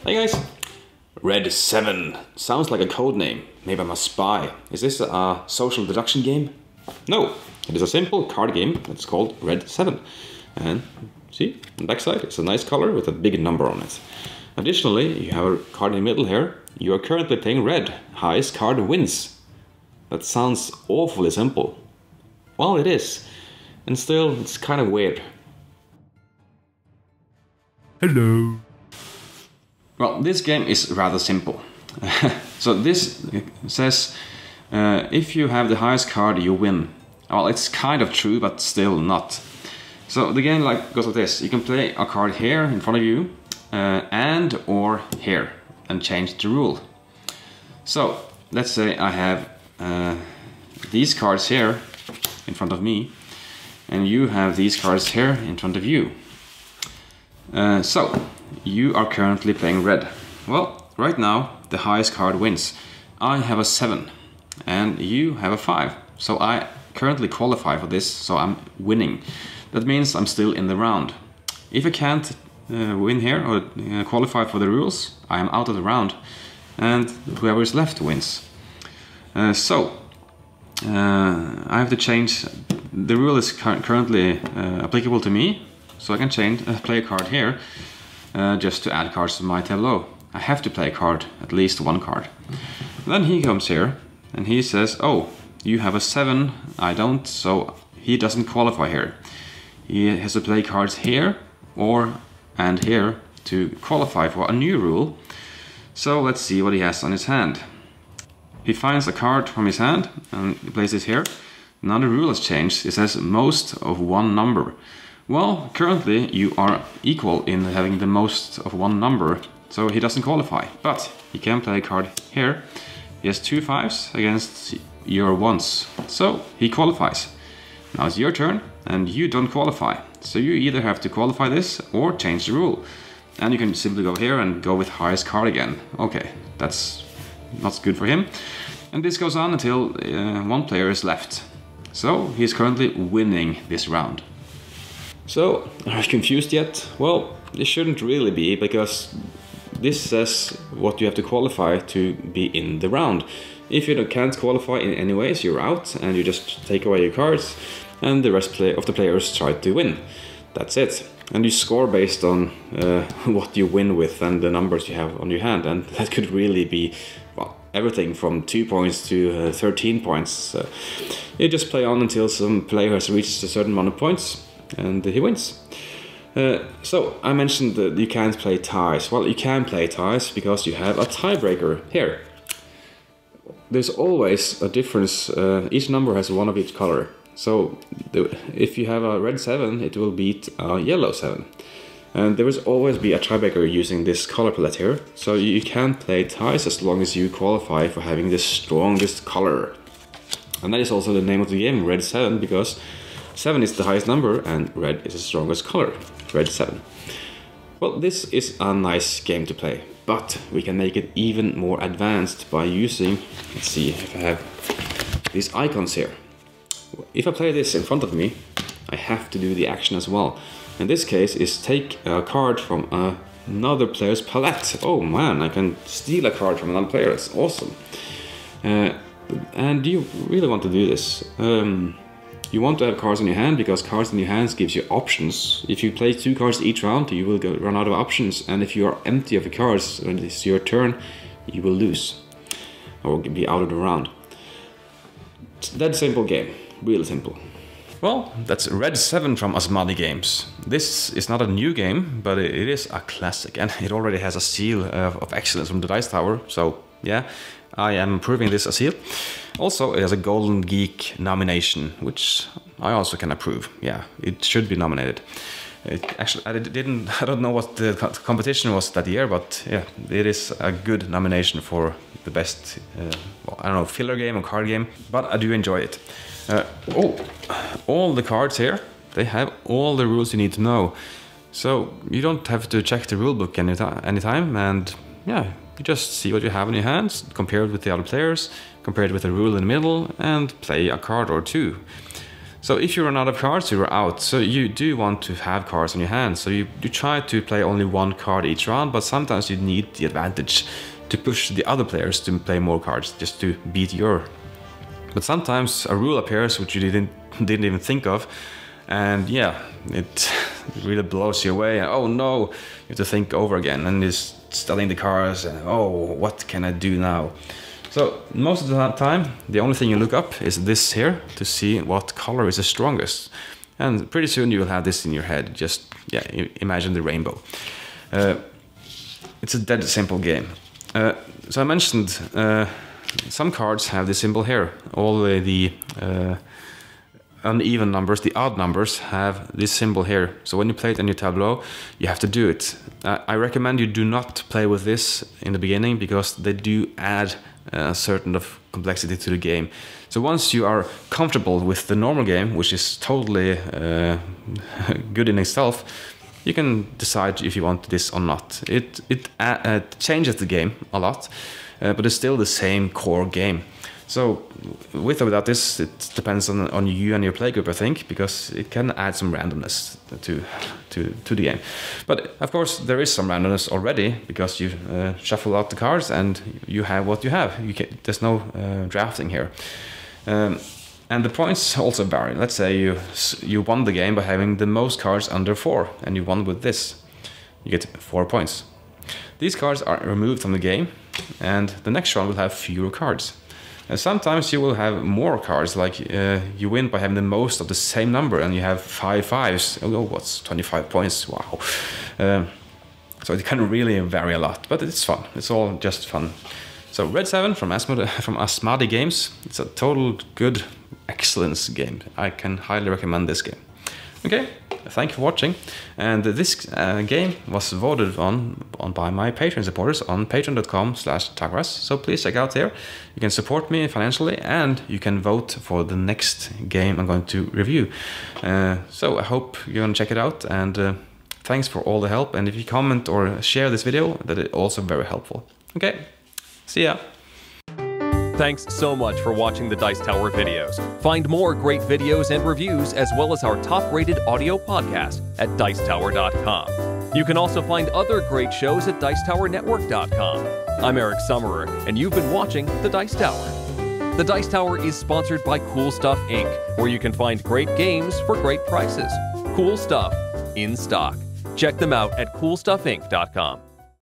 Hey guys! Red7 sounds like a code name. Maybe I'm a spy. Is this a social deduction game? No, it is a simple card game that's called Red7. And see, on the backside it's a nice color with a big number on it. Additionally, you have a card in the middle here. You are currently playing red. Highest card wins. That sounds awfully simple. Well, it is. And still, it's kind of weird. Hello. Well, this game is rather simple. So this says if you have the highest card, you win. Well, it's kind of true, but still not. So the game goes like this. You can play a card here in front of you and or here and change the rule. So let's say I have these cards here in front of me and you have these cards here in front of you. So you are currently playing red. Well, right now the highest card wins. I have a 7 and you have a 5. So I currently qualify for this, so I'm winning. That means I'm still in the round. If I can't win here or qualify for the rules, I am out of the round and whoever is left wins. So I have to change. The rule is currently applicable to me, so I can play a card here just to add cards to my tableau. I have to play a card, at least one card. Then he comes here and he says, oh, you have a 7, I don't, so he doesn't qualify here. He has to play cards here and here to qualify for a new rule. So let's see what he has on his hand. He finds a card from his hand and places it here. Now the rule has changed. It says most of one number. Well, currently you are equal in having the most of one number, so he doesn't qualify. But he can play a card here. He has 2 5s against your 1s, so he qualifies. Now it's your turn, and you don't qualify. So you either have to qualify this or change the rule. And you can simply go here and go with highest card again. Okay, that's not good for him. And this goes on until one player is left. So he's currently winning this round. So, are you confused yet? Well, it shouldn't really be, because this says what you have to qualify to be in the round. If you can't qualify in any ways, you're out and you just take away your cards and the rest of the players try to win. That's it. And you score based on what you win with and the numbers you have on your hand, and that could really be, well, everything from 2 points to 13 points. You just play on until some player has reached a certain amount of points and he wins. So I mentioned that you can't play ties. Well, you can play ties because you have a tiebreaker here. There's always a difference. Each number has one of each color. So if you have a red 7, it will beat a yellow 7. And there will always be a tiebreaker using this color palette here. So you can play ties as long as you qualify for having the strongest color. And that is also the name of the game, Red 7, because 7 is the highest number and red is the strongest color, Red 7. Well, this is a nice game to play, but we can make it even more advanced by using, let's see if I have these icons here. If I play this in front of me, I have to do the action as well. In this case is take a card from another player's palette. Oh man, I can steal a card from another player, that's awesome. And you really want to do this. You want to have cards in your hand because cards in your hands gives you options. If you play 2 cards each round, you will run out of options, and if you are empty of your cards when it's your turn, you will lose or be out of the round. It's that simple game, really simple. Well, that's Red7 from Asmadi Games. This is not a new game, but it is a classic, and it already has a seal of excellence from the Dice Tower, so yeah, I am proving this a seal. Also, it has a Golden Geek nomination, which I also can approve. Yeah, it should be nominated. Actually, I don't know what the competition was that year, but yeah, it is a good nomination for the best, well, I don't know, filler game or card game, but I do enjoy it. All the cards here, they have all the rules you need to know. So you don't have to check the rulebook anytime, and yeah, you just see what you have in your hands, compare it with the other players, compare it with the rule in the middle, and play a card or 2. So if you run out of cards, you're out. So you do want to have cards in your hand. So you try to play only one card each round, but sometimes you need the advantage to push the other players to play more cards, just to beat your. But sometimes a rule appears which you didn't even think of, and yeah, it really blows you away. Oh no, you have to think over again, and just studying the cards, and oh, what can I do now? So most of the time, the only thing you look up is this here to see what color is the strongest. And pretty soon you will have this in your head. Just, yeah, imagine the rainbow. It's a dead simple game. So I mentioned some cards have this symbol here. All the uneven numbers, the odd numbers, have this symbol here. So when you play it in your tableau, you have to do it. I recommend you do not play with this in the beginning, because they do add a certain of complexity to the game. So once you are comfortable with the normal game, which is totally good in itself, you can decide if you want this or not. It changes the game a lot, but it's still the same core game. So with or without this, it depends on you and your playgroup, I think, because it can add some randomness to the game. But of course there is some randomness already, because you shuffle out the cards and you have what you have. There's no drafting here. And the points also vary. Let's say you won the game by having the most cards under 4, and you won with this. You get 4 points. These cards are removed from the game, and the next round will have fewer cards. Sometimes you will have more cards, like you win by having the most of the same number, and you have 5 5s. Oh, what's 25 points? Wow. So it can really vary a lot, but it's fun. It's all just fun. So Red7 from Asmadi Games. It's a total good excellence game. I can highly recommend this game. Okay, thank you for watching. And this game was voted on by my Patreon supporters on patreon.com/Tagras. So please check out there. You can support me financially, and you can vote for the next game I'm going to review. So I hope you're going to check it out, and thanks for all the help. And if you comment or share this video, that is also very helpful. Okay, see ya. Thanks so much for watching the Dice Tower videos. Find more great videos and reviews, as well as our top-rated audio podcast at Dicetower.com. You can also find other great shows at Dicetowernetwork.com. I'm Eric Summerer, and you've been watching The Dice Tower. The Dice Tower is sponsored by Cool Stuff Inc., where you can find great games for great prices. Cool stuff in stock. Check them out at CoolStuffInc.com.